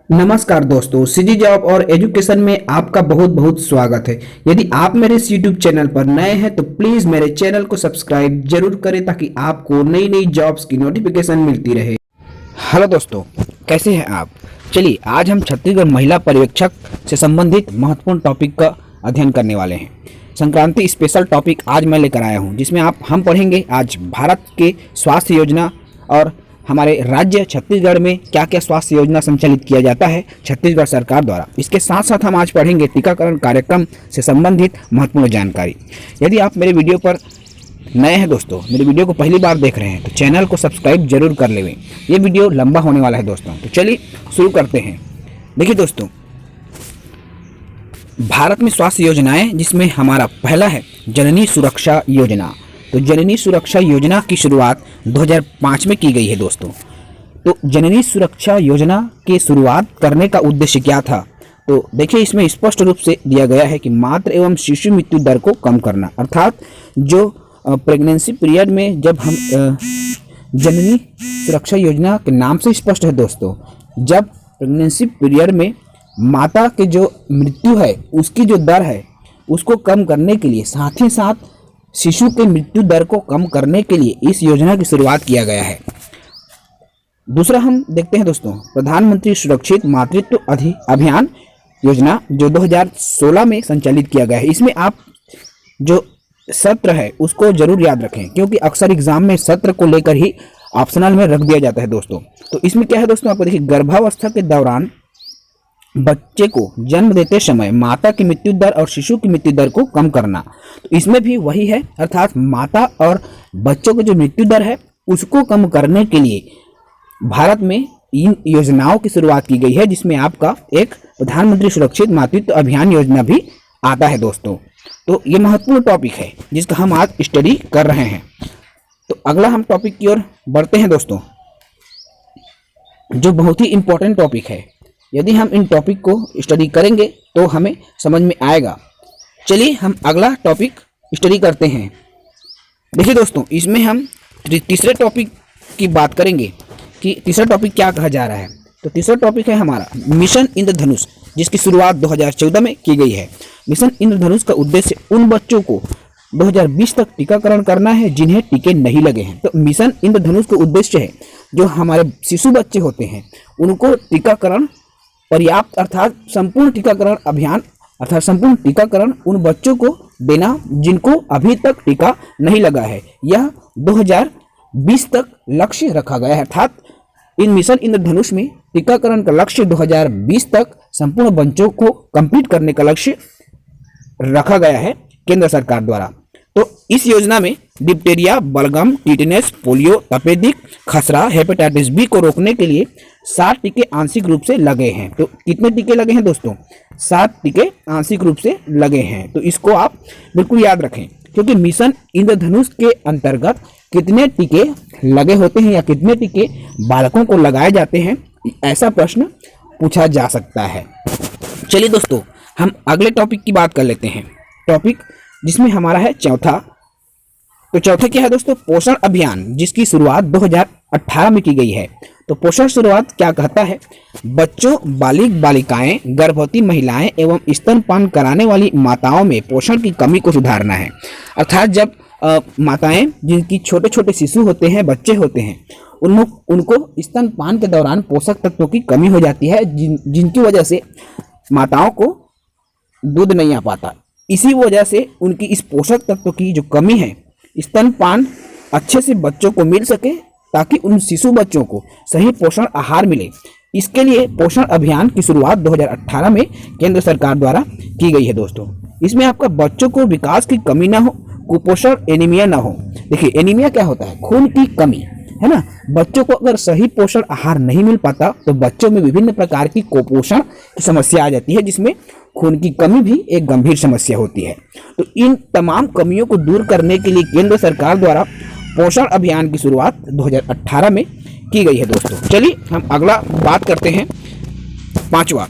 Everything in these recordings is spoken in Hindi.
नमस्कार दोस्तों, सीजी जॉब और एजुकेशन में आपका बहुत बहुत स्वागत है। यदि आप मेरे इस यूट्यूब चैनल पर नए हैं तो प्लीज़ मेरे चैनल को सब्सक्राइब जरूर करें ताकि आपको नई नई जॉब्स की नोटिफिकेशन मिलती रहे। हेलो दोस्तों, कैसे हैं आप? चलिए आज हम छत्तीसगढ़ महिला पर्यवेक्षक से संबंधित महत्वपूर्ण टॉपिक का अध्ययन करने वाले हैं। संक्रांति स्पेशल टॉपिक आज मैं लेकर आया हूँ, जिसमें हम पढ़ेंगे आज भारत के स्वास्थ्य योजना और हमारे राज्य छत्तीसगढ़ में क्या क्या स्वास्थ्य योजना संचालित किया जाता है छत्तीसगढ़ सरकार द्वारा। इसके साथ साथ हम आज पढ़ेंगे टीकाकरण कार्यक्रम से संबंधित महत्वपूर्ण जानकारी। यदि आप मेरे वीडियो पर नए हैं दोस्तों, मेरे वीडियो को पहली बार देख रहे हैं तो चैनल को सब्सक्राइब जरूर कर लें। ये वीडियो लंबा होने वाला है दोस्तों, तो चलिए शुरू करते हैं। देखिए दोस्तों, भारत में स्वास्थ्य योजनाएं, जिसमें हमारा पहला है जननी सुरक्षा योजना। तो जननी सुरक्षा योजना की शुरुआत 2005 में की गई है दोस्तों। तो जननी सुरक्षा योजना की शुरुआत करने का उद्देश्य क्या था? तो देखिए, इसमें स्पष्ट रूप से दिया गया है कि मातृ एवं शिशु मृत्यु दर को कम करना, अर्थात जो प्रेगनेंसी पीरियड में जब हम जननी सुरक्षा योजना के नाम से स्पष्ट है दोस्तों, जब प्रेगनेंसी पीरियड में माता के जो मृत्यु है उसकी जो दर है उसको कम करने के लिए, साथ ही साथ शिशु के मृत्यु दर को कम करने के लिए इस योजना की शुरुआत किया गया है। दूसरा हम देखते हैं दोस्तों, प्रधानमंत्री सुरक्षित मातृत्व अभियान योजना, जो 2016 में संचालित किया गया है। इसमें आप जो सत्र है उसको जरूर याद रखें, क्योंकि अक्सर एग्जाम में सत्र को लेकर ही ऑप्शनल में रख दिया जाता है दोस्तों। तो इसमें क्या है दोस्तों, आपको देखिए, गर्भावस्था के दौरान बच्चे को जन्म देते समय माता की मृत्यु दर और शिशु की मृत्यु दर को कम करना। तो इसमें भी वही है, अर्थात माता और बच्चों की जो मृत्यु दर है उसको कम करने के लिए भारत में इन योजनाओं की शुरुआत की गई है, जिसमें आपका एक प्रधानमंत्री सुरक्षित मातृत्व अभियान योजना भी आता है दोस्तों। तो ये महत्वपूर्ण टॉपिक है जिसका हम आज स्टडी कर रहे हैं। तो अगला हम टॉपिक की ओर बढ़ते हैं दोस्तों, जो बहुत ही इंपॉर्टेंट टॉपिक है। यदि हम इन टॉपिक को स्टडी करेंगे तो हमें समझ में आएगा। चलिए हम अगला टॉपिक स्टडी करते हैं। देखिए दोस्तों, इसमें हम तीसरे टॉपिक की बात करेंगे कि तीसरा टॉपिक क्या कहा जा रहा है। तो तीसरा टॉपिक है हमारा मिशन इंद्रधनुष, जिसकी शुरुआत 2014 में की गई है। मिशन इंद्रधनुष का उद्देश्य उन बच्चों को 2020 तक टीकाकरण करना है जिन्हें टीके नहीं लगे हैं। तो मिशन इंद्रधनुष का उद्देश्य है जो हमारे शिशु बच्चे होते हैं उनको टीकाकरण पर्याप्त, अर्थात संपूर्ण टीकाकरण अभियान, अर्थात संपूर्ण टीकाकरण उन बच्चों को देना जिनको अभी तक टीका नहीं लगा है। यह 2020 तक लक्ष्य रखा गया है, अर्थात इन मिशन इंद्रधनुष में टीकाकरण का लक्ष्य 2020 तक संपूर्ण बच्चों को कंप्लीट करने का लक्ष्य रखा गया है केंद्र सरकार द्वारा। तो इस योजना में डिप्टेरिया, बलगम, टिटनेस, पोलियो, तपेदिक, खसरा, हेपेटाइटिस बी को रोकने के लिए 7 टीके आंशिक रूप से लगे हैं। तो कितने टीके लगे हैं दोस्तों? 7 टीके आंशिक रूप से लगे हैं। तो इसको आप बिल्कुल याद रखें, क्योंकि मिशन इंद्रधनुष के अंतर्गत कितने टीके लगे होते हैं या कितने टीके बालकों को लगाए जाते हैं, ऐसा प्रश्न पूछा जा सकता है। चलिए दोस्तों, हम अगले टॉपिक की बात कर लेते हैं। टॉपिक जिसमें हमारा है चौथा। तो चौथा क्या है दोस्तों? पोषण अभियान, जिसकी शुरुआत 2018 में की गई है। तो पोषण शुरुआत क्या कहता है? बच्चों, बालिग बालिकाएं, गर्भवती महिलाएं एवं स्तनपान कराने वाली माताओं में पोषण की कमी को सुधारना है। अर्थात जब माताएं जिनकी छोटे छोटे शिशु होते हैं, बच्चे होते हैं, उनको स्तनपान के दौरान पोषक तत्वों की कमी हो जाती है, जिनकी वजह से माताओं को दूध नहीं आ पाता। इसी वजह से उनकी इस पोषक तत्व की जो कमी है, स्तनपान अच्छे से बच्चों को मिल सके ताकि उन शिशु बच्चों को सही पोषण आहार मिले। इसके लिए पोषण अभियान की शुरुआत 2018 में केंद्र सरकार द्वारा की गई है दोस्तों। इसमें आपका बच्चों को विकास की कमी ना हो, कुपोषण, एनीमिया ना हो। देखिए, एनीमिया क्या होता है? खून की कमी, है ना। बच्चों को अगर सही पोषण आहार नहीं मिल पाता तो बच्चों में विभिन्न प्रकार की कुपोषण की समस्या आ जाती है, जिसमें खून की कमी भी एक गंभीर समस्या होती है। तो इन तमाम कमियों को दूर करने के लिए केंद्र सरकार द्वारा पोषण अभियान की शुरुआत 2018 में की गई है दोस्तों। चलिए हम अगला बात करते हैं, पांचवा।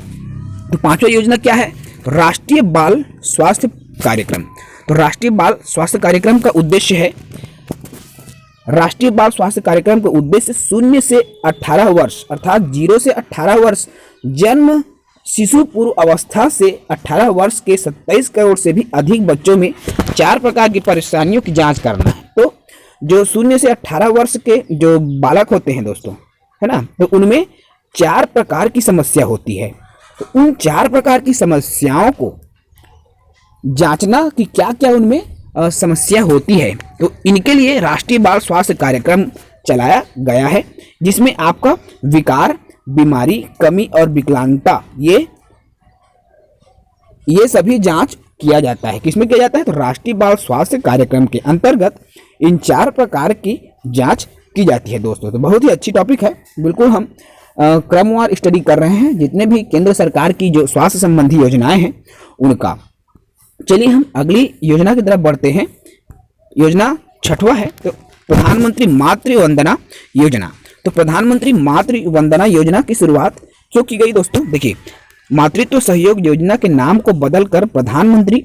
तो पांचवा योजना क्या है? राष्ट्रीय बाल स्वास्थ्य कार्यक्रम। तो राष्ट्रीय बाल स्वास्थ्य कार्यक्रम का उद्देश्य है राष्ट्रीय बाल स्वास्थ्य कार्यक्रम का उद्देश्य 0 से 18 वर्ष अर्थात 0 से 18 वर्ष जन्म शिशु पूर्व अवस्था से 18 वर्ष के 27 करोड़ से भी अधिक बच्चों में 4 प्रकार की परेशानियों की जांच करना है। तो जो 0 से 18 वर्ष के जो बालक होते हैं दोस्तों, है ना, तो उनमें 4 प्रकार की समस्या होती है। तो उन 4 प्रकार की समस्याओं को जांचना कि क्या क्या उनमें समस्या होती है। तो इनके लिए राष्ट्रीय बाल स्वास्थ्य कार्यक्रम चलाया गया है, जिसमें आपका विकार, बीमारी, कमी और विकलांगता ये सभी जांच किया जाता है। किसमें किया जाता है? तो राष्ट्रीय बाल स्वास्थ्य कार्यक्रम के अंतर्गत इन 4 प्रकार की जांच की जाती है दोस्तों। तो बहुत ही अच्छी टॉपिक है। बिल्कुल हम क्रमवार स्टडी कर रहे हैं जितने भी केंद्र सरकार की जो स्वास्थ्य संबंधी योजनाएं हैं उनका। चलिए हम अगली योजना की तरफ बढ़ते हैं। योजना 6वां है तो प्रधानमंत्री मातृ वंदना योजना। तो प्रधानमंत्री मातृ वंदना योजना की शुरुआत क्यों की गई दोस्तों? देखिए, मातृत्व सहयोग योजना के नाम को बदलकर प्रधानमंत्री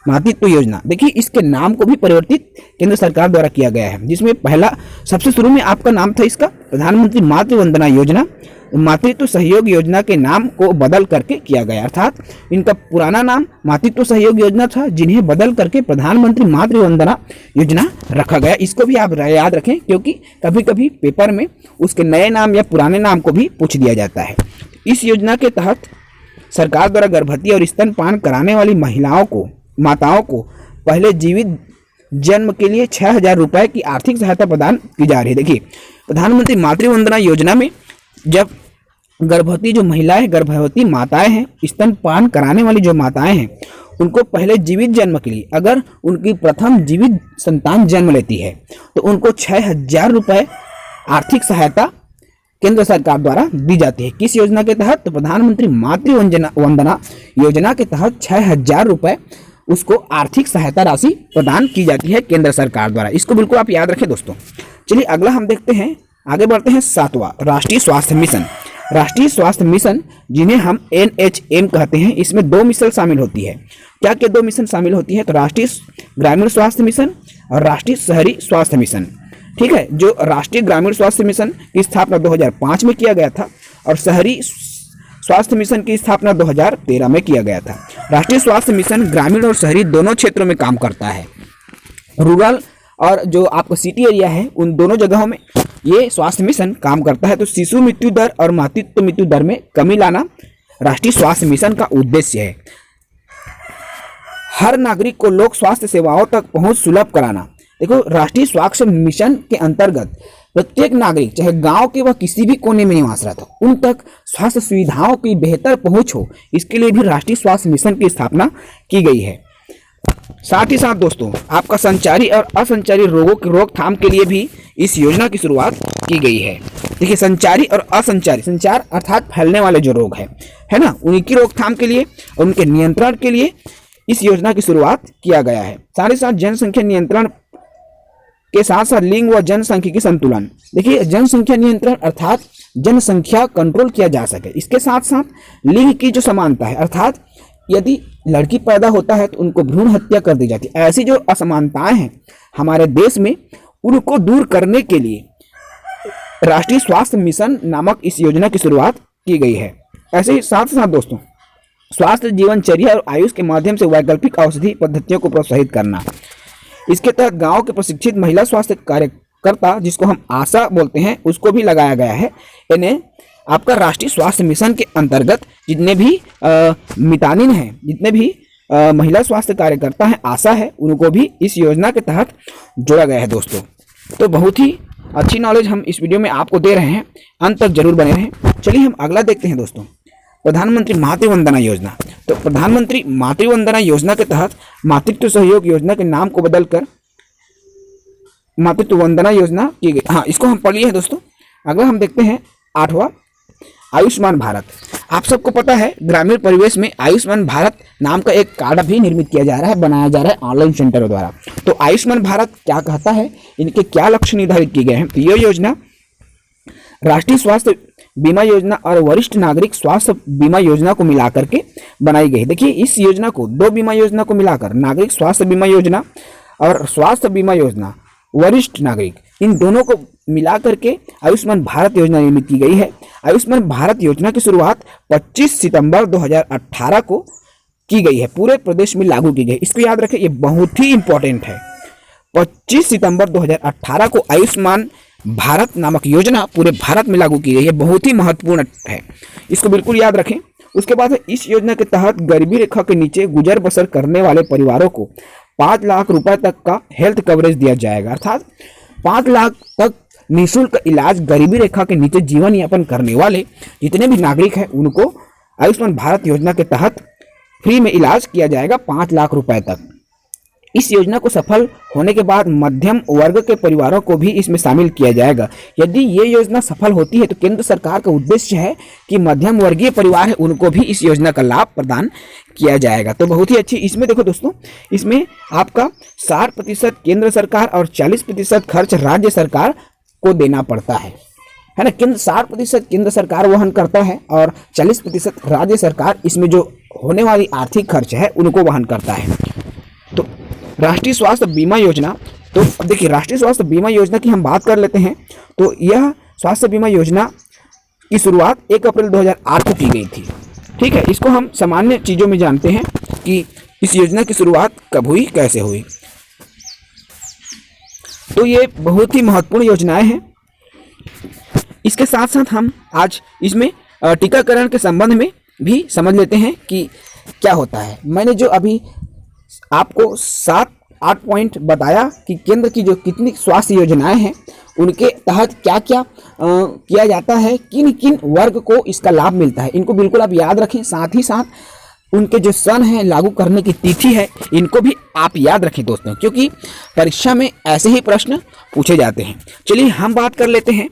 मातृत्व योजना, देखिए इसके नाम को भी परिवर्तित केंद्र सरकार द्वारा किया गया है, जिसमें पहला सबसे शुरू में आपका नाम था इसका प्रधानमंत्री मातृ वंदना योजना, मातृत्व सहयोग योजना के नाम को बदल करके किया गया। अर्थात इनका पुराना नाम मातृत्व सहयोग योजना था, जिन्हें बदल करके प्रधानमंत्री मातृ वंदना योजना रखा गया। इसको भी आप याद रखें, क्योंकि कभी कभी पेपर में उसके नए नाम या पुराने नाम को भी पूछ दिया जाता है। इस योजना के तहत सरकार द्वारा गर्भवती और स्तनपान कराने वाली माताओं को पहले जीवित जन्म के लिए 6,000 रुपए की आर्थिक सहायता प्रदान की जा रही है। देखिए, प्रधानमंत्री मातृ वंदना योजना में जब गर्भवती जो महिलाएं, गर्भवती माताएं हैं, स्तनपान कराने वाली जो माताएं हैं, उनको पहले जीवित जन्म के लिए अगर उनकी प्रथम जीवित संतान जन्म लेती है तो उनको 6,000 रुपए आर्थिक सहायता केंद्र सरकार द्वारा दी जाती है। किस योजना के तहत? तो प्रधानमंत्री मातृ वंदना योजना के तहत 6,000 रुपए उसको आर्थिक सहायता राशि प्रदान की जाती है केंद्र सरकार द्वारा। इसको बिल्कुल आप याद रखें दोस्तों। चलिए अगला हम देखते हैं, आगे बढ़ते हैं। 7वां राष्ट्रीय स्वास्थ्य मिशन। राष्ट्रीय स्वास्थ्य मिशन जिन्हें हम NHM कहते हैं, इसमें 2 मिशन शामिल होती है। क्या क्या 2 मिशन शामिल होती है? तो राष्ट्रीय ग्रामीण स्वास्थ्य मिशन और राष्ट्रीय शहरी स्वास्थ्य मिशन। ठीक है, जो राष्ट्रीय ग्रामीण स्वास्थ्य मिशन की स्थापना 2005 में किया गया था और शहरी स्वास्थ्य मिशन की स्थापना 2013 में किया गया था। राष्ट्रीय स्वास्थ्य मिशन ग्रामीण और शहरी दोनों क्षेत्रों में काम करता है। रूरल और जो आपका सिटी एरिया है, उन दोनों जगहों में ये स्वास्थ्य मिशन काम करता है। तो शिशु मृत्यु दर और मातृत्व मृत्यु दर में कमी लाना राष्ट्रीय स्वास्थ्य मिशन का उद्देश्य है। हर नागरिक को लोक स्वास्थ्य सेवाओं तक पहुंच सुलभ कराना। देखो, राष्ट्रीय स्वास्थ्य मिशन के अंतर्गत प्रत्येक नागरिक, चाहे गांव के व किसी भी कोने में निवासरत हो, उन तक स्वास्थ्य सुविधाओं की बेहतर पहुंच हो, इसके लिए भी राष्ट्रीय स्वास्थ्य मिशन की स्थापना की गई है। साथ ही साथ दोस्तों, आपका संचारी और असंचारी रोगों की रोकथाम के लिए भी इस योजना की शुरुआत की गई है। देखिए, संचारी और असंचारी, संचार अर्थात फैलने वाले जो रोग है ना, उनकी रोकथाम के लिए और उनके नियंत्रण के लिए इस योजना की शुरुआत किया गया है। साथ ही साथ जनसंख्या नियंत्रण के साथ साथ लिंग व जनसंख्यिकी संतुलन। देखिए, जनसंख्या नियंत्रण अर्थात जनसंख्या कंट्रोल किया जा सके, इसके साथ साथ लिंग की जो समानता है, अर्थात यदि लड़की पैदा होता है तो उनको भ्रूण हत्या कर दी जाती है। ऐसी जो असमानताएं हैं हमारे देश में, उनको दूर करने के लिए राष्ट्रीय स्वास्थ्य मिशन नामक इस योजना की शुरुआत की गई है। ऐसे ही साथ साथ दोस्तों, स्वास्थ्य जीवनचर्या और आयुष के माध्यम से वैकल्पिक औषधि पद्धतियों को प्रोत्साहित करना। इसके तहत गांव के प्रशिक्षित महिला स्वास्थ्य कार्यकर्ता, जिसको हम आशा बोलते हैं, उसको भी लगाया गया है। इन्हें आपका राष्ट्रीय स्वास्थ्य मिशन के अंतर्गत जितने भी मितानिन हैं, जितने भी महिला स्वास्थ्य कार्यकर्ता हैं, आशा है, उनको भी इस योजना के तहत जोड़ा गया है दोस्तों। तो बहुत ही अच्छी नॉलेज हम इस वीडियो में आपको दे रहे हैं, अंत तक जरूर बने रहें। चलिए हम अगला देखते हैं दोस्तों, प्रधानमंत्री मातृ वंदना योजना। तो प्रधानमंत्री मातृ वंदना योजना के तहत मातृत्व सहयोग योजना के नाम को बदलकर मातृत्व वंदना योजना की गई। हाँ, इसको हम पढ़ लिए हैं दोस्तों। अगला हम देखते हैं 8वां आयुष्मान भारत। आप सबको पता है, ग्रामीण परिवेश में आयुष्मान भारत नाम का एक कार्ड भी निर्मित किया जा रहा है, बनाया जा रहा है ऑनलाइन सेंटरों द्वारा। तो आयुष्मान भारत क्या कहता है, इनके क्या लक्ष्य निर्धारित किए गए हैं? तो यह योजना राष्ट्रीय स्वास्थ्य बीमा योजना और वरिष्ठ नागरिक स्वास्थ्य बीमा योजना को मिलाकर के बनाई गई। देखिए, इस योजना को 2 बीमा योजना को मिलाकर नागरिक स्वास्थ्य बीमा योजना और स्वास्थ्य बीमा योजना वरिष्ठ नागरिक, इन दोनों को मिला करके आयुष्मान भारत योजना निर्मित की गई है। आयुष्मान भारत योजना की शुरुआत 25 सितंबर 2018 को की गई है, पूरे प्रदेश में लागू की गई। इसको याद रखें, ये बहुत ही इंपॉर्टेंट है। 25 सितंबर 2018 को आयुष्मान भारत नामक योजना पूरे भारत में लागू की गई है, बहुत ही महत्वपूर्ण है, इसको बिल्कुल याद रखें। उसके बाद इस योजना के तहत गरीबी रेखा के नीचे गुजर बसर करने वाले परिवारों को 5 लाख रुपए तक का हेल्थ कवरेज दिया जाएगा, अर्थात 5 लाख तक निःशुल्क इलाज गरीबी रेखा के नीचे जीवन यापन करने वाले जितने भी नागरिक हैं उनको आयुष्मान भारत योजना के तहत फ्री में इलाज किया जाएगा 5 लाख रुपए तक। इस योजना को सफल होने के बाद मध्यम वर्ग के परिवारों को भी इसमें शामिल किया जाएगा। यदि ये योजना सफल होती है तो केंद्र सरकार का उद्देश्य है कि मध्यम वर्गीय परिवार है उनको भी इस योजना का लाभ प्रदान किया जाएगा। तो बहुत ही अच्छी, इसमें देखो दोस्तों, इसमें आपका 60% केंद्र सरकार और 40% खर्च राज्य सरकार को देना पड़ता है ना। केंद्र 60% केंद्र सरकार वहन करता है और 40% राज्य सरकार इसमें जो होने वाली आर्थिक खर्च है उनको वहन करता है। तो राष्ट्रीय स्वास्थ्य बीमा योजना, तो अब देखिए राष्ट्रीय स्वास्थ्य बीमा योजना की हम बात कर लेते हैं। तो यह स्वास्थ्य बीमा योजना की शुरुआत 1 अप्रैल 2008 को की गई थी। ठीक है, इसको हम सामान्य चीज़ों में जानते हैं कि इस योजना की शुरुआत कब हुई, कैसे हुई। तो ये बहुत ही महत्वपूर्ण योजनाएं हैं। इसके साथ साथ हम आज इसमें टीकाकरण के संबंध में भी समझ लेते हैं कि क्या होता है। मैंने जो अभी आपको 7-8 पॉइंट बताया कि केंद्र की जो कितनी स्वास्थ्य योजनाएं हैं उनके तहत क्या क्या किया जाता है, किन किन वर्ग को इसका लाभ मिलता है, इनको बिल्कुल आप याद रखें। साथ ही साथ उनके जो सन है, लागू करने की तिथि है, इनको भी आप याद रखें दोस्तों, क्योंकि परीक्षा में ऐसे ही प्रश्न पूछे जाते हैं। चलिए हम बात कर लेते हैं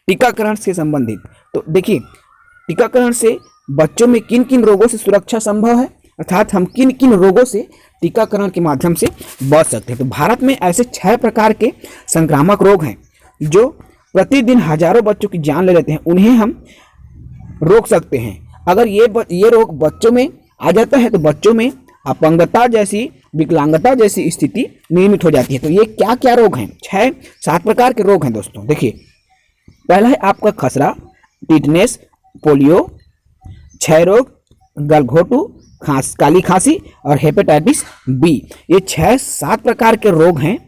टीकाकरण से संबंधित। तो देखिए टीकाकरण से बच्चों में किन किन रोगों से सुरक्षा संभव है, अर्थात हम किन किन रोगों से टीकाकरण के माध्यम से बच सकते हैं। तो भारत में ऐसे 6 प्रकार के संक्रामक रोग हैं जो प्रतिदिन हजारों बच्चों की जान ले लेते हैं, उन्हें हम रोक सकते हैं। अगर ये रोग बच्चों में आ जाता है तो बच्चों में अपंगता जैसी, विकलांगता जैसी स्थिति निर्मित हो जाती है। तो ये क्या क्या रोग हैं? 6-7 प्रकार के रोग हैं दोस्तों। देखिए पहला है आपका खसरा, टिटनेस, पोलियो, क्षय रोग, गलघोटू, काली खांसी और हेपेटाइटिस बी। ये 6-7 प्रकार के रोग हैं,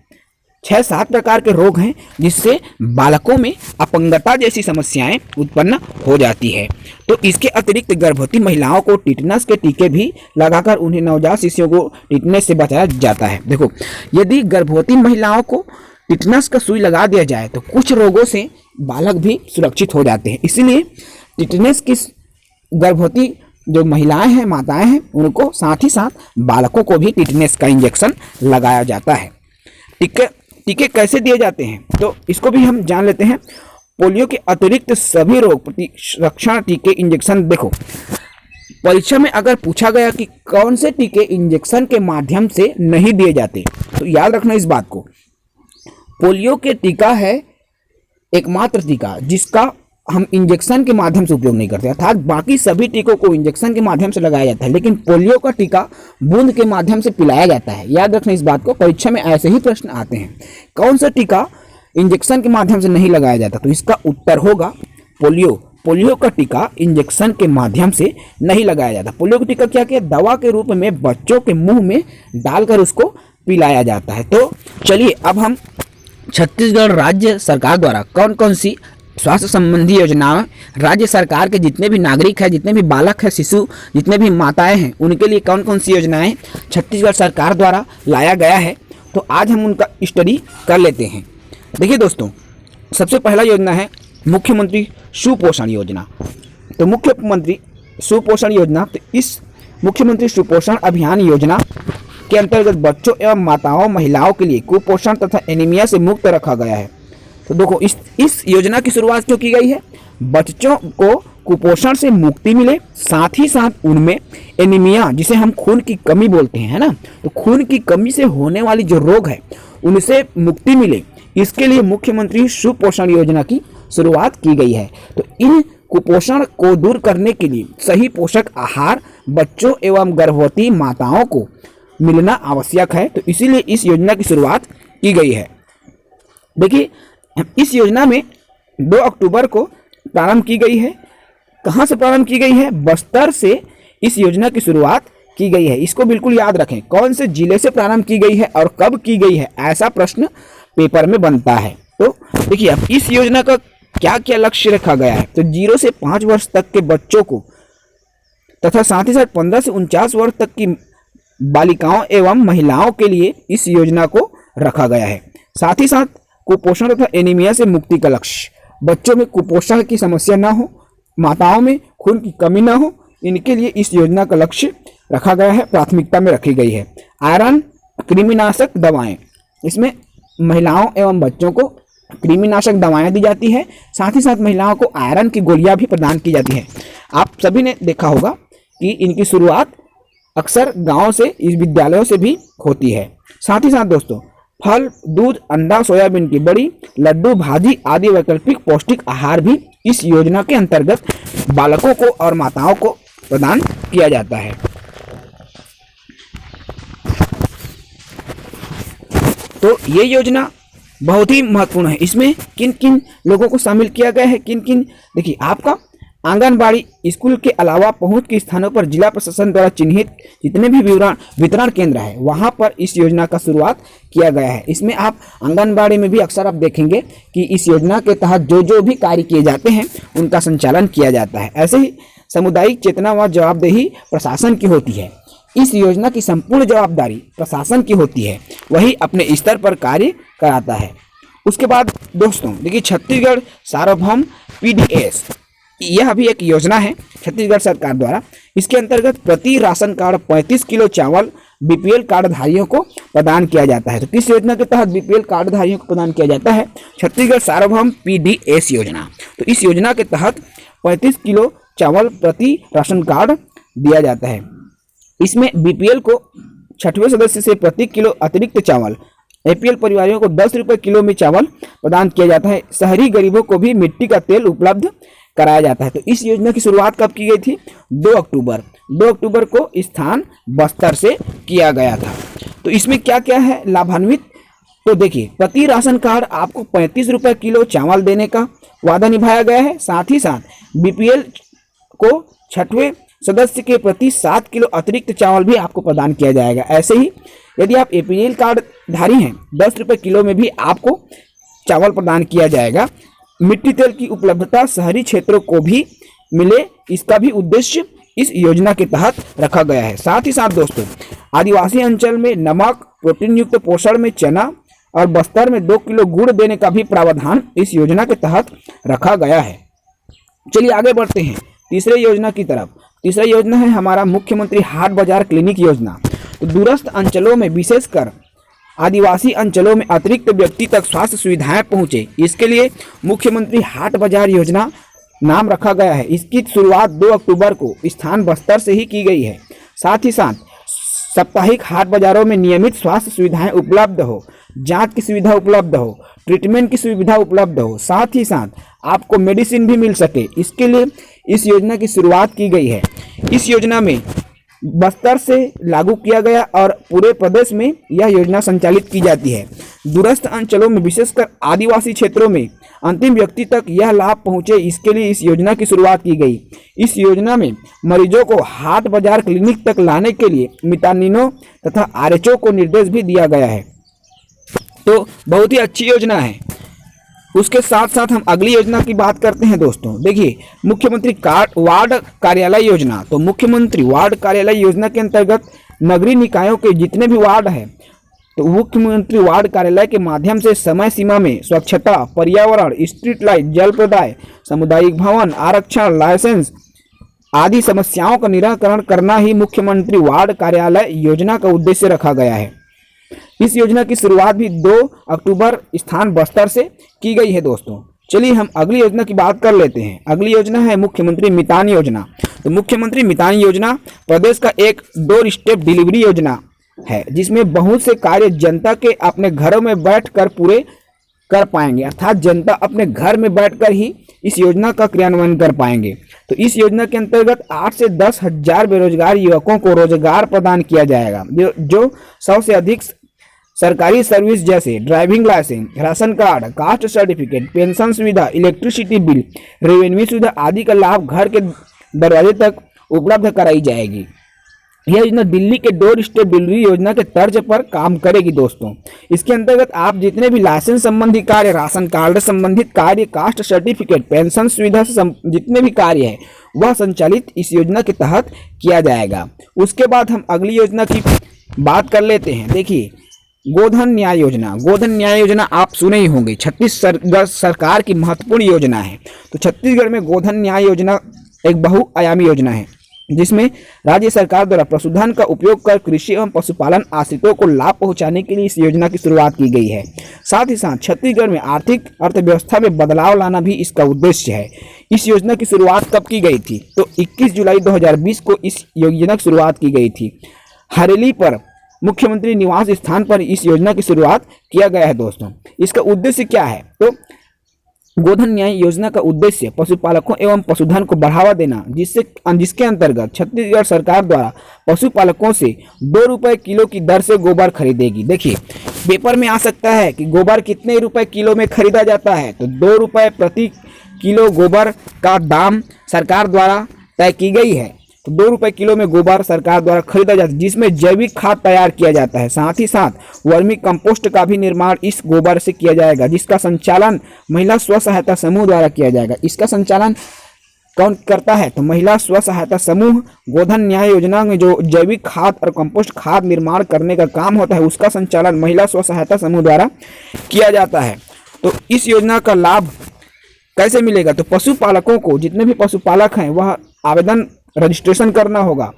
6-7 प्रकार के रोग हैं जिससे बालकों में अपंगता जैसी समस्याएं उत्पन्न हो जाती है। तो इसके अतिरिक्त गर्भवती महिलाओं को टिटनस के टीके भी लगाकर उन्हें नवजात शिशुओं को टिटनेस से बचाया जाता है। देखो यदि गर्भवती महिलाओं को टिटनस का सुई लगा दिया जाए तो कुछ रोगों से बालक भी सुरक्षित हो जाते हैं। इसीलिए टिटनेस की गर्भवती जो महिलाएं हैं, माताएं हैं, उनको साथ ही साथ बालकों को भी टिटनेस का इंजेक्शन लगाया जाता है। टीके कैसे दिए जाते हैं तो इसको भी हम जान लेते हैं। पोलियो के अतिरिक्त सभी रोग प्रतिरक्षण टीके इंजेक्शन, देखो परीक्षा में अगर पूछा गया कि कौन से टीके इंजेक्शन के माध्यम से नहीं दिए जाते तो याद रखना इस बात को, पोलियो के टीका है एकमात्र टीका जिसका हम इंजेक्शन के माध्यम से उपयोग नहीं करते, अर्थात बाकी सभी टीकों को इंजेक्शन के माध्यम से लगाया जाता है, लेकिन पोलियो का टीका बूंद के माध्यम से पिलाया जाता है। याद रखना इस बात को, परीक्षा में ऐसे ही प्रश्न आते हैं। कौन सा टीका इंजेक्शन के माध्यम से नहीं लगाया जाता तो इसका उत्तर होगा पोलियो। पोलियो का टीका इंजेक्शन के माध्यम से नहीं लगाया जाता। पोलियो का टीका क्या किया, दवा के रूप में बच्चों के मुंह में डालकर उसको पिलाया जाता है। तो चलिए अब हम छत्तीसगढ़ राज्य सरकार द्वारा कौन कौन सी स्वास्थ्य संबंधी योजनाएं राज्य सरकार के जितने भी नागरिक हैं, जितने भी बालक हैं, शिशु, जितने भी माताएं हैं, उनके लिए कौन कौन सी योजनाएं छत्तीसगढ़ सरकार द्वारा लाया गया है, तो आज हम उनका स्टडी कर लेते हैं। देखिए दोस्तों, सबसे पहला योजना है मुख्यमंत्री सुपोषण योजना। तो मुख्यमंत्री सुपोषण योजना, तो इस मुख्यमंत्री सुपोषण अभियान योजना के अंतर्गत बच्चों एवं माताओं, महिलाओं के लिए कुपोषण तथा एनीमिया से मुक्त रखा गया है। तो देखो इस योजना की शुरुआत क्यों की गई है, बच्चों को कुपोषण से मुक्ति मिले, साथ ही साथ उनमें एनीमिया जिसे हम खून की कमी बोलते हैं, है ना, तो खून की कमी से होने वाली जो रोग है उनसे मुक्ति मिले, इसके लिए मुख्यमंत्री सुपोषण योजना की शुरुआत की गई है। तो इन कुपोषण को दूर करने के लिए सही पोषक आहार बच्चों एवं गर्भवती माताओं को मिलना आवश्यक है। तो इसीलिए इस योजना की शुरुआत की गई है। देखिए इस योजना में 2 अक्टूबर को प्रारंभ की गई है। कहाँ से प्रारंभ की गई है? बस्तर से इस योजना की शुरुआत की गई है। इसको बिल्कुल याद रखें, कौन से जिले से प्रारंभ की गई है और कब की गई है, ऐसा प्रश्न पेपर में बनता है। तो देखिए अब इस योजना का क्या क्या लक्ष्य रखा गया है। तो 0 से 5 वर्ष तक के बच्चों को तथा साथ ही साथ 15 से 49 वर्ष तक की बालिकाओं एवं महिलाओं के लिए इस योजना को रखा गया है। साथ ही साथ कुपोषण तथा एनीमिया से मुक्ति का लक्ष्य, बच्चों में कुपोषण की समस्या ना हो, माताओं में खून की कमी ना हो, इनके लिए इस योजना का लक्ष्य रखा गया है, प्राथमिकता में रखी गई है। आयरन कृमिनाशक दवाएं, इसमें महिलाओं एवं बच्चों को कृमिनाशक दवाएं दी जाती है। साथ ही साथ महिलाओं को आयरन की गोलियां भी प्रदान की जाती है। आप सभी ने देखा होगा कि इनकी शुरुआत अक्सर गांव से, इस विद्यालयों से भी होती है। साथ ही साथ दोस्तों फल, दूध, अंडा, सोयाबीन की बड़ी, लड्डू, भाजी आदि वैकल्पिक पौष्टिक आहार भी इस योजना के अंतर्गत बालकों को और माताओं को प्रदान किया जाता है। तो ये योजना बहुत ही महत्वपूर्ण है। इसमें किन किन लोगों को शामिल किया गया है, किन किन, देखिए आपका आंगनबाड़ी स्कूल के अलावा पहुंच के स्थानों पर जिला प्रशासन द्वारा चिन्हित जितने भी वितरण केंद्र है वहां पर इस योजना का शुरुआत किया गया है। इसमें आप आंगनबाड़ी में भी अक्सर आप देखेंगे कि इस योजना के तहत जो भी कार्य किए जाते हैं उनका संचालन किया जाता है। ऐसे ही सामुदायिक चेतना व जवाबदेही प्रशासन की होती है। इस योजना की संपूर्ण जवाबदारी प्रशासन की होती है, वही अपने स्तर पर कार्य कराता है। उसके बाद दोस्तों देखिए छत्तीसगढ़ सार्वभौम पीडीएस, यह भी एक योजना है छत्तीसगढ़ सरकार द्वारा। इसके अंतर्गत प्रति राशन कार्ड 35 किलो चावल बीपीएल कार्डधारियों को प्रदान किया जाता है। तो किस योजना के तहत बीपीएल कार्डधारियों को प्रदान किया जाता है? छत्तीसगढ़ सार्वभौम पीडीएस योजना। तो इस योजना के तहत 35 किलो चावल प्रति राशन कार्ड दिया जाता है। इसमें बीपीएल को 6वें सदस्य से प्रति किलो अतिरिक्त चावल, एपीएल परिवारों को 10 रुपये किलो में चावल प्रदान किया जाता है। शहरी गरीबों को भी मिट्टी का तेल उपलब्ध कराया जाता है। तो इस योजना की शुरुआत कब की गई थी? 2 अक्टूबर। 2 अक्टूबर को स्थान बस्तर से किया गया था। तो इसमें क्या क्या है लाभान्वित? तो देखिए प्रति राशन कार्ड आपको 35 रुपये किलो चावल देने का वादा निभाया गया है। साथ ही साथ बीपीएल को 6वें सदस्य के प्रति 7 किलो अतिरिक्त चावल भी आपको प्रदान किया जाएगा। ऐसे ही यदि आप एपीएल कार्ड धारी हैं 10 रुपये किलो में भी आपको चावल प्रदान किया जाएगा। मिट्टी तेल की उपलब्धता शहरी क्षेत्रों को भी मिले, इसका भी उद्देश्य इस योजना के तहत रखा गया है। साथ ही साथ दोस्तों आदिवासी अंचल में नमक, प्रोटीन युक्त पोषण में चना और बस्तर में 2 किलो गुड़ देने का भी प्रावधान इस योजना के तहत रखा गया है। चलिए आगे बढ़ते हैं तीसरे योजना की तरफ। तीसरा योजना है हमारा मुख्यमंत्री हाट बाजार क्लिनिक योजना। तो दूरस्थ अंचलों में विशेषकर आदिवासी अंचलों में अतिरिक्त व्यक्ति तक स्वास्थ्य सुविधाएं पहुंचे, इसके लिए मुख्यमंत्री हाट बाजार योजना नाम रखा गया है। इसकी शुरुआत 2 अक्टूबर को स्थान बस्तर से ही की गई है। साथ ही साथ साप्ताहिक हाट बाजारों में नियमित स्वास्थ्य सुविधाएं उपलब्ध हो, जांच की सुविधा उपलब्ध हो, ट्रीटमेंट की सुविधा उपलब्ध हो, साथ ही साथ आपको मेडिसिन भी मिल सके, इसके लिए इस योजना की शुरुआत की गई है। इस योजना में बस्तर से लागू किया गया और पूरे प्रदेश में यह योजना संचालित की जाती है। दूरस्थ अंचलों में विशेषकर आदिवासी क्षेत्रों में अंतिम व्यक्ति तक यह लाभ पहुंचे, इसके लिए इस योजना की शुरुआत की गई। इस योजना में मरीजों को हाट बाजार क्लिनिक तक लाने के लिए मितानिनों तथा आरएचओ को निर्देश भी दिया गया है। तो बहुत ही अच्छी योजना है। उसके साथ साथ हम अगली योजना की बात करते हैं दोस्तों। देखिए मुख्यमंत्री वार्ड कार्यालय योजना। तो मुख्यमंत्री वार्ड कार्यालय योजना के अंतर्गत नगरीय निकायों के जितने भी वार्ड हैं तो मुख्यमंत्री वार्ड कार्यालय के माध्यम से समय सीमा में स्वच्छता, पर्यावरण, स्ट्रीट लाइट, जल प्रदाय, सामुदायिक भवन, आरक्षण, लाइसेंस आदि समस्याओं का निराकरण करना ही मुख्यमंत्री वार्ड कार्यालय योजना का उद्देश्य रखा गया है। इस योजना की शुरुआत भी 2 अक्टूबर स्थान बस्तर से की गई है दोस्तों। चलिए हम अगली योजना की बात कर लेते हैं। अगली योजना है मुख्यमंत्री मितान योजना। तो मुख्यमंत्री मितान योजना प्रदेश का एक डोर स्टेप डिलीवरी योजना है, जिसमें बहुत से कार्य जनता के अपने घरों में बैठकर पूरे कर पाएंगे, अर्थात जनता अपने घर में बैठकर ही इस योजना का क्रियान्वयन कर पाएंगे। तो इस योजना के अंतर्गत 8 से 10 हजार बेरोजगार युवकों को रोजगार प्रदान किया जाएगा। जो 100 से अधिक सरकारी सर्विस जैसे driving licence, ration card, caste certificate, pension सुविधा, इलेक्ट्रिसिटी बिल, रेवेन्यू सुविधा आदि का लाभ घर के दरवाजे तक उपलब्ध कराई जाएगी। यह योजना दिल्ली के डोर स्टेप डिलीवरी योजना के तर्ज पर काम करेगी दोस्तों। इसके अंतर्गत आप जितने भी लाइसेंस संबंधी कार्य, राशन कार्ड संबंधित कार्य, कास्ट सर्टिफिकेट, पेंशन सुविधा से जितने भी कार्य है वह संचालित इस योजना के तहत किया जाएगा। उसके बाद हम अगली योजना की बात कर लेते हैं। देखिए, गोधन न्याय योजना। गोधन न्याय योजना आप सुने ही होंगे, छत्तीसगढ़ सरकार की महत्वपूर्ण योजना है। तो छत्तीसगढ़ में गोधन न्याय योजना एक बहुआयामी योजना है जिसमें राज्य सरकार द्वारा पशुधन का उपयोग कर कृषि एवं पशुपालन आश्रितों को लाभ पहुंचाने के लिए इस योजना की शुरुआत की गई है। साथ ही साथ छत्तीसगढ़ में आर्थिक अर्थव्यवस्था में बदलाव लाना भी इसका उद्देश्य है। इस योजना की शुरुआत कब की गई थी? तो 21 जुलाई 2020 को इस योजना की शुरुआत की गई थी। हरेली पर मुख्यमंत्री निवास स्थान पर इस योजना की शुरुआत किया गया है दोस्तों। इसका उद्देश्य क्या है? तो गोधन न्याय योजना का उद्देश्य पशुपालकों एवं पशुधन को बढ़ावा देना, जिसके अंतर्गत छत्तीसगढ़ सरकार द्वारा पशुपालकों से 2 रुपये किलो की दर से गोबर खरीदेगी। देखिए, पेपर में आ सकता है कि गोबर कितने रुपए किलो में खरीदा जाता है, तो 2 रुपये प्रति किलो गोबर का दाम सरकार द्वारा तय की गई है। तो 2 रुपये किलो में गोबर सरकार द्वारा खरीदा जाता है, जिसमें जैविक खाद तैयार किया जाता है। साथ ही साथ वर्मी कंपोस्ट का भी निर्माण इस गोबर से किया जाएगा, जिसका संचालन महिला स्व सहायता समूह द्वारा किया जाएगा। इसका संचालन कौन करता है? तो महिला स्व सहायता समूह। गोधन न्याय योजना में जो जैविक खाद और कंपोस्ट खाद निर्माण करने का काम होता है, उसका संचालन महिला स्व सहायता समूह द्वारा किया जाता है। तो इस योजना का लाभ कैसे मिलेगा? तो पशुपालकों को, जितने भी पशुपालक हैं, वह आवेदन रजिस्ट्रेशन करना होगा,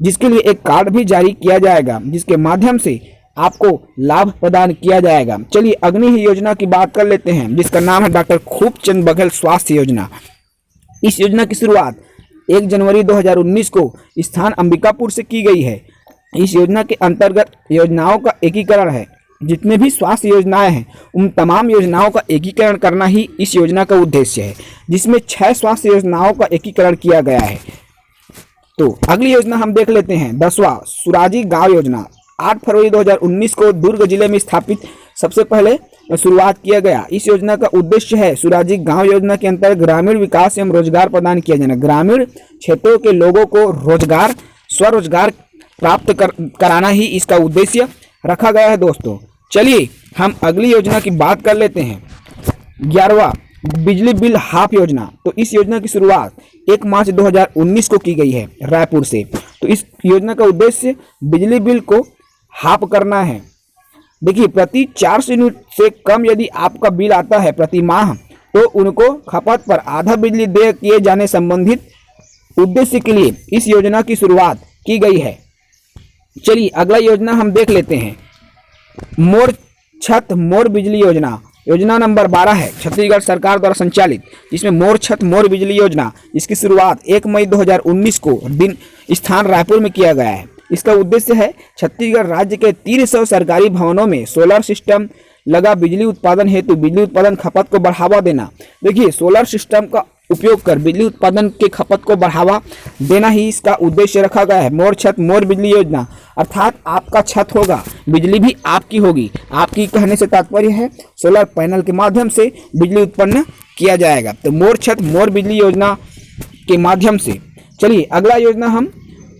जिसके लिए एक कार्ड भी जारी किया जाएगा, जिसके माध्यम से आपको लाभ प्रदान किया जाएगा। चलिए अगली ही योजना की बात कर लेते हैं, जिसका नाम है डॉक्टर खूबचंद बघेल स्वास्थ्य योजना। इस योजना की शुरुआत 1 जनवरी 2019 को स्थान अंबिकापुर से की गई है। इस योजना के अंतर्गत योजनाओं का एकीकरण है। जितने भी स्वास्थ्य योजनाएं हैं उन तमाम योजनाओं का एकीकरण करना ही इस योजना का उद्देश्य है, जिसमें 6 स्वास्थ्य योजनाओं का एकीकरण किया गया है। तो अगली योजना हम देख लेते हैं, 10वां सुराजी गांव योजना। 8 फरवरी 2019 को दुर्ग जिले में स्थापित सबसे पहले शुरुआत किया गया। इस योजना का उद्देश्य है सुराजी गांव योजना के अंतर्गत ग्रामीण विकास एवं रोजगार प्रदान किया जाना। ग्रामीण क्षेत्रों के लोगों को रोजगार, स्वरोजगार प्राप्त कराना ही इसका उद्देश्य रखा गया है दोस्तों। चलिए हम अगली योजना की बात कर लेते हैं, 11वां बिजली बिल हाफ योजना। तो इस योजना की शुरुआत 1 मार्च 2019 को की गई है रायपुर से। तो इस योजना का उद्देश्य बिजली बिल को हाफ करना है। देखिए, प्रति 400 यूनिट से कम यदि आपका बिल आता है प्रति माह, तो उनको खपत पर आधा बिजली देय किए जाने संबंधित उद्देश्य के लिए इस योजना की शुरुआत की गई है। चलिए अगला योजना हम देख लेते हैं, मोर छत मोर बिजली योजना। योजना नंबर 12 है, छत्तीसगढ़ सरकार द्वारा संचालित, जिसमें मोर छत मोर बिजली योजना, इसकी शुरुआत 1 मई 2019 को दिन स्थान रायपुर में किया गया है। इसका उद्देश्य है छत्तीसगढ़ राज्य के 300 सरकारी भवनों में सोलर सिस्टम लगा बिजली उत्पादन हेतु बिजली उत्पादन खपत को बढ़ावा देना। देखिए, सोलर सिस्टम का उपयोग कर बिजली उत्पादन के खपत को बढ़ावा देना ही इसका उद्देश्य रखा गया है। मोर छत मोर बिजली योजना, अर्थात आपका छत होगा, बिजली भी आपकी होगी। आपकी कहने से तात्पर्य है सोलर पैनल के माध्यम से बिजली उत्पन्न किया जाएगा। तो मोर छत मोर बिजली योजना के माध्यम से। चलिए अगला योजना हम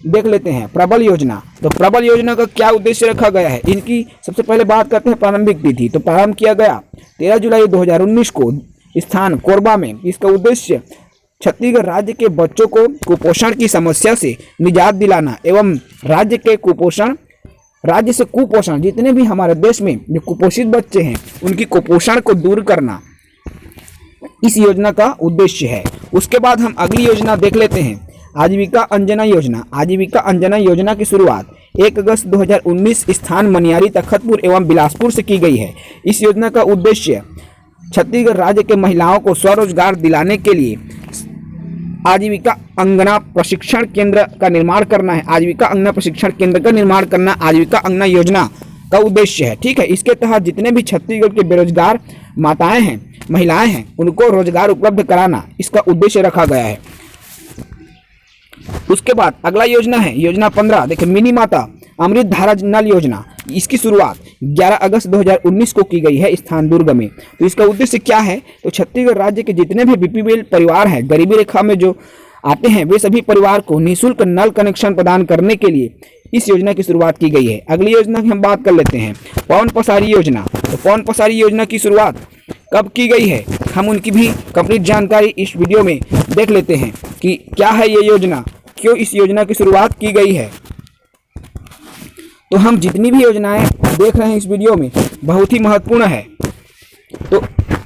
देख लेते हैं, प्रबल योजना। तो प्रबल योजना का क्या उद्देश्य रखा गया है? इनकी सबसे पहले बात करते हैं प्रारंभिक तिथि। तो प्रारंभ किया गया 13 जुलाई 2019 को स्थान कोरबा में। इसका उद्देश्य छत्तीसगढ़ राज्य के बच्चों को कुपोषण की समस्या से निजात दिलाना एवं राज्य से कुपोषण, जितने भी हमारे देश में जो कुपोषित बच्चे हैं उनकी कुपोषण को दूर करना इस योजना का उद्देश्य है। उसके बाद हम अगली योजना देख लेते हैं, आजीविका अंजना योजना। आजीविका अंजना योजना की शुरुआत 1 अगस्त 2019 स्थान मनियारी, तखतपुर एवं बिलासपुर से की गई है। इस योजना का उद्देश्य छत्तीसगढ़ राज्य के महिलाओं को स्वरोजगार दिलाने के लिए आजीविका अंगना प्रशिक्षण केंद्र का निर्माण करना है। आजीविका अंगना प्रशिक्षण केंद्र का निर्माण करना आजीविका अंगना योजना का उद्देश्य है। ठीक है, इसके तहत जितने भी छत्तीसगढ़ के बेरोजगार माताएं हैं, महिलाएं हैं, उनको रोजगार उपलब्ध कराना इसका उद्देश्य रखा गया है। उसके बाद अगला योजना है योजना 15, देखिए मिनी माता अमृत धारा नल योजना। इसकी शुरुआत 11 अगस्त 2019 को की गई है स्थान दुर्ग में। तो इसका उद्देश्य क्या है? तो छत्तीसगढ़ राज्य के जितने भी बीपीएल परिवार हैं, गरीबी रेखा में जो आते हैं, वे सभी परिवार को निःशुल्क नल कनेक्शन प्रदान करने के लिए इस योजना की शुरुआत की गई है। अगली योजना की हम बात कर लेते हैं, पवन पसारी योजना। तो पवन पसारी योजना की शुरुआत कब की गई है, हम उनकी भी कंप्लीट जानकारी इस वीडियो में देख लेते हैं कि क्या है ये योजना, क्यों इस योजना की शुरुआत की गई है। तो हम जितनी भी योजनाएं देख रहे हैं इस वीडियो में बहुत ही महत्वपूर्ण है, तो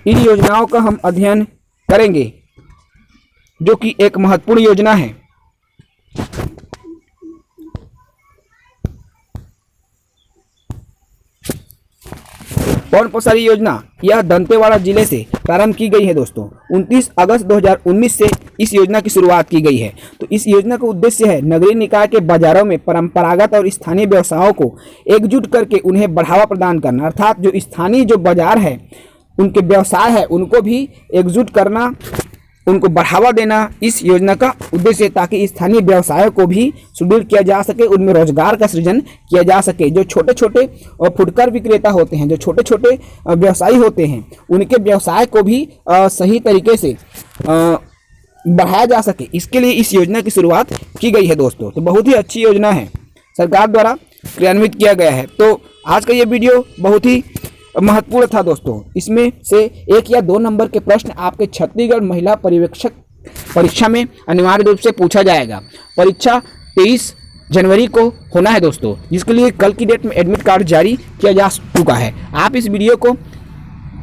इन योजनाओं का हम अध्ययन करेंगे जो कि एक महत्वपूर्ण योजना है। पवन पसारी योजना यह दंतेवाड़ा जिले से प्रारंभ की गई है दोस्तों। 29 अगस्त 2019 से इस योजना की शुरुआत की गई है। तो इस योजना का उद्देश्य है नगरीय निकाय के बाजारों में परंपरागत और स्थानीय व्यवसायों को एकजुट करके उन्हें बढ़ावा प्रदान करना, अर्थात जो स्थानीय जो बाजार है, उनके व्यवसाय है, उनको भी एकजुट करना, उनको बढ़ावा देना इस योजना का उद्देश्य है, ताकि स्थानीय व्यवसायों को भी सुदृढ़ किया जा सके, उनमें रोजगार का सृजन किया जा सके। जो छोटे छोटे फुटकर विक्रेता होते हैं, जो छोटे छोटे व्यवसायी होते हैं, उनके व्यवसाय को भी सही तरीके से बढ़ाया जा सके, इसके लिए इस योजना की शुरुआत की गई है दोस्तों। तो बहुत ही अच्छी योजना है, सरकार द्वारा क्रियान्वित किया गया है। तो आज का ये वीडियो बहुत ही महत्वपूर्ण था दोस्तों। इसमें से 1 या 2 नंबर के प्रश्न आपके छत्तीसगढ़ महिला पर्यवेक्षक परीक्षा में अनिवार्य रूप से पूछा जाएगा। परीक्षा 23 जनवरी को होना है दोस्तों, जिसके लिए कल की डेट में एडमिट कार्ड जारी किया जा चुका है। आप इस वीडियो को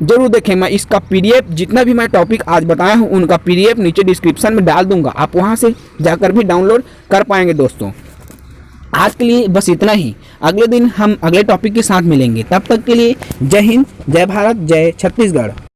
जरूर देखें। मैं इसका PDF, जितना भी मैं टॉपिक आज बताया हूँ, उनका PDF नीचे डिस्क्रिप्शन में डाल दूंगा, आप वहाँ से जाकर भी डाउनलोड कर पाएंगे दोस्तों। आज के लिए बस इतना ही। अगले दिन हम अगले टॉपिक के साथ मिलेंगे। तब तक के लिए जय हिंद, जय भारत, जय छत्तीसगढ़।